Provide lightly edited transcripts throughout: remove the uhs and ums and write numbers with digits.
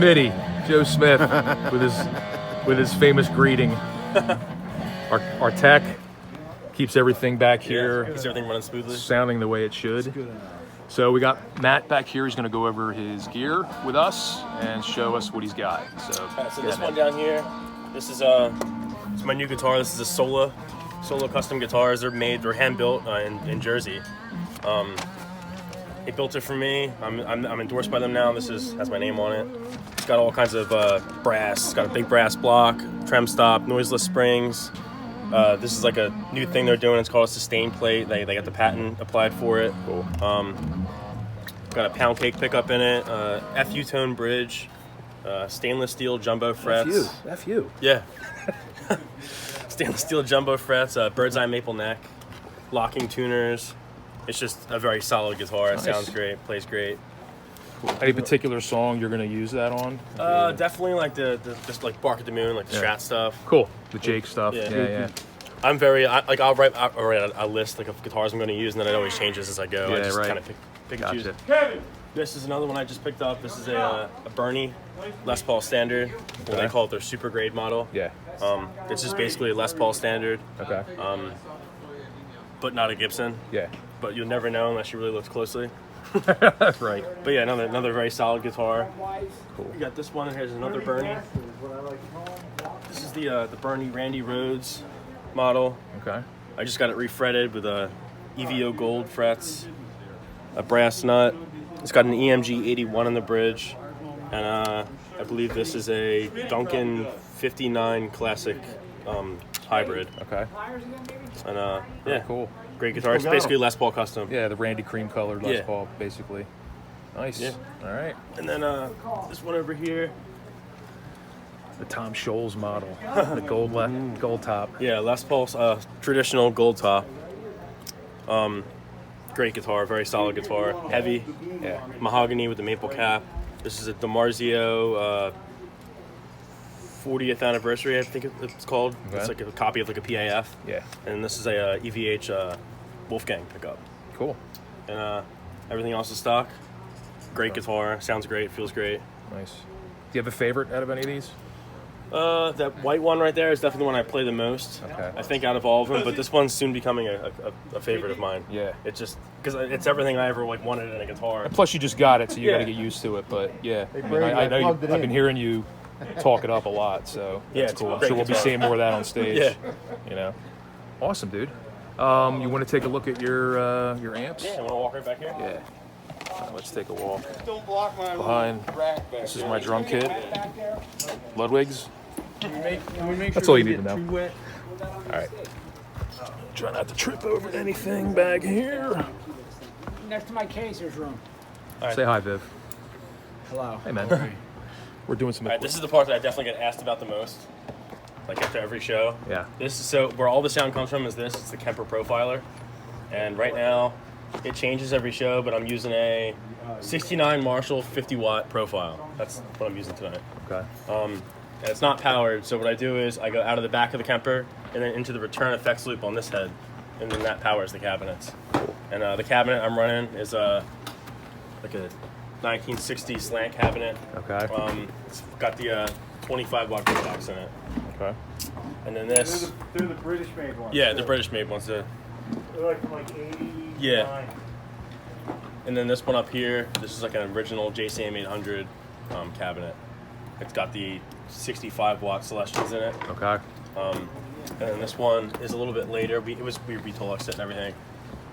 Smitty, Joe Smith, with his famous greeting. Our tech keeps everything back here, keeps everything running smoothly, sounding the way it should. So we got Matt back here. He's going to go over his gear with us and show us what he's got. So, so this one down here, this is it's my new guitar. This is a Solo custom guitars. They're hand built in Jersey. They built it for me. I'm endorsed by them now. This has my name on it. It's got all kinds of brass. It's got a big brass block, trem stop, noiseless springs. This is like a new thing they're doing. It's called a sustain plate. They got the patent applied for it. Cool. Got a pound cake pickup in it. FU tone bridge. Stainless steel jumbo frets. FU. Yeah. Stainless steel jumbo frets. Bird's eye maple neck. Locking tuners. It's just a very solid guitar. It sounds great. Plays great. Cool. Any particular song you're going to use that on? Definitely like the just like Bark at the Moon, like the Strat stuff. Cool. The Jake stuff. Yeah. I'm very I'll write a list like of guitars I'm going to use, and then it always changes as I go. Yeah, I just right. kind of pick and choose. Kevin! This is another one I just picked up. This is a Bernie Les Paul Standard. Or they call it their super grade model. Yeah. It's just basically a Les Paul Standard. Okay. But not a Gibson. Yeah. But you'll never know unless you really look closely. Right. But yeah, another very solid guitar. Cool. You got this one, and here's another Bernie. This is the Bernie Randy Rhoads model. Okay. I just got it refretted with a EVO gold frets, a brass nut. It's got an EMG 81 in the bridge, and I believe this is a Duncan 59 Classic hybrid. Okay. And yeah, Cool. great guitar. It's basically Les Paul custom. Yeah, the Randy cream colored Les Yeah. Paul, basically. Nice. Yeah. All right. And then this one over here. The Tom Scholes model, the gold top. Yeah, Les Paul's traditional gold top. Great guitar, very solid guitar. Heavy, Yeah. mahogany with the maple cap. This is a DiMarzio 40th anniversary, I think it's called. Okay. It's like a copy of like a PAF. Yeah. And this is a EVH Wolfgang pickup. Cool. And everything else is stock. Great guitar, sounds great, feels great. Nice. Do you have a favorite out of any of these? That white one right there is definitely the one I play the most. Okay. I think out of all of them, but this one's soon becoming a favorite of mine. Yeah. It's just because it's everything I ever wanted in a guitar. Plus, you just got it, so you got to Yeah. get used to it. But yeah, I Brady, know plugged it I've in. been hearing you talk it up a lot, so Yeah, that's it's cool. a I'm great sure we'll be guitar. seeing more of that on stage. Yeah. You know, awesome, dude. You want to take a look at your amps? Yeah, I want to walk right back here. Yeah. Let's take a walk Don't block my behind. rack back This is there. my drum kit. Ludwig's. Can we make That's sure all you we need get to know. too wet? All right. Try not to trip over anything back here. Next to my case, there's room. right. Say hi, Viv. Hello. Hey, man. We're doing some. All right, this is the part that I definitely get asked about the most, like after every show. Yeah. This is where all the sound comes from is this. It's the Kemper Profiler, and right now it changes every show, but I'm using a 69 Marshall 50 watt profile. That's what I'm using tonight. Okay. And it's not powered, so what I do is I go out of the back of the Kemper and then into the return effects loop on this head, and then that powers the cabinets. And the cabinet I'm running is like a 1960 slant cabinet. Okay. It's got the 25 watt box in it. Okay. And then this, They're the British made ones. yeah, the British made ones. They're like 80. Yeah. And then this one up here, this is like an original JCM 800 cabinet. It's got the 65 watt Celestials in it. Okay. And then this one is a little bit later. We Deluxe it and everything.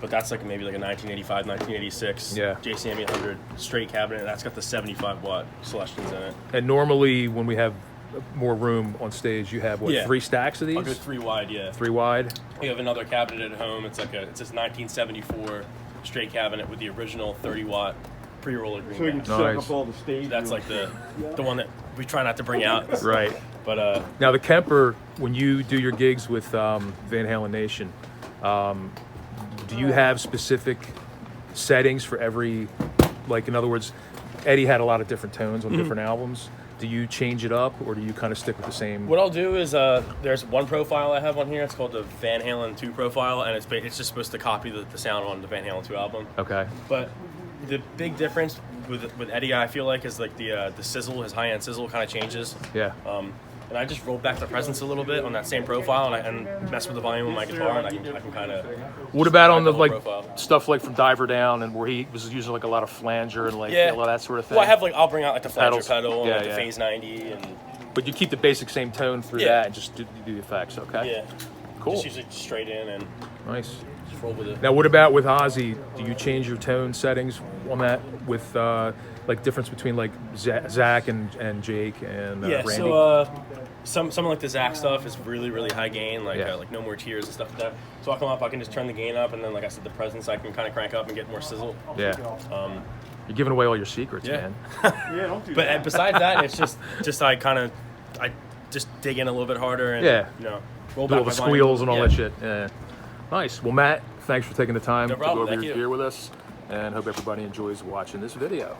But that's like maybe like a 1985, 1986 Yeah. JCM 800 straight cabinet. That's got the 75 watt Celestials in it. And normally, when we have more room on stage, you have what, Yeah. 3 stacks of these? I'll go 3 wide, yeah. 3 wide. We have another cabinet at home. It's this 1974 straight cabinet with the original 30 watt pre-roller green So you can back. suck Nice. up all the stage. That's like the one that we try not to bring out. Right. But Now the Kemper, when you do your gigs with Van Halen Nation, do you have specific settings for every? Like in other words, Eddie had a lot of different tones on different albums. Do you change it up, or do you kind of stick with the same? what I'll do is there's one profile I have on here. It's called the Van Halen 2 profile, and it's just supposed to copy the sound on the Van Halen 2 album. Okay. But the big difference with Eddie, I feel like, is like the sizzle, his high end sizzle kind of changes. Yeah. And I just rolled back the presence a little bit on that same profile, and mess with the volume of my guitar, and I can kind of. What about on the whole like profile. stuff like from Diver Down and where he was using like a lot of flanger and like Yeah. all that sort of thing? Well, I have I'll bring out like the flanger Pedals. pedal and Yeah, like the yeah. Phase 90 and But you keep the basic same tone through Yeah. that and just do the effects, okay? yeah, Cool. just usually straight in and Nice. just roll with it. Now, what about with Ozzy? Do you change your tone settings on that with like difference between like Zakk and Jake and Yeah, Randy? so some like the Zakk stuff is really really high gain, like Yeah. like No More Tears and stuff like that. So I come up, I can just turn the gain up, and then like I said, the presence I can kind of crank up and get more sizzle. Yeah. You're giving away all your secrets, Yeah. man. Yeah, don't do But that. besides that, it's just I just dig in a little bit harder and Yeah. roll Do back all the my volume. squeals and all Yeah. that shit. Yeah. Nice. Well, Matt, thanks for taking the time No to problem. go over Thank your you. gear with us, and hope everybody enjoys watching this video.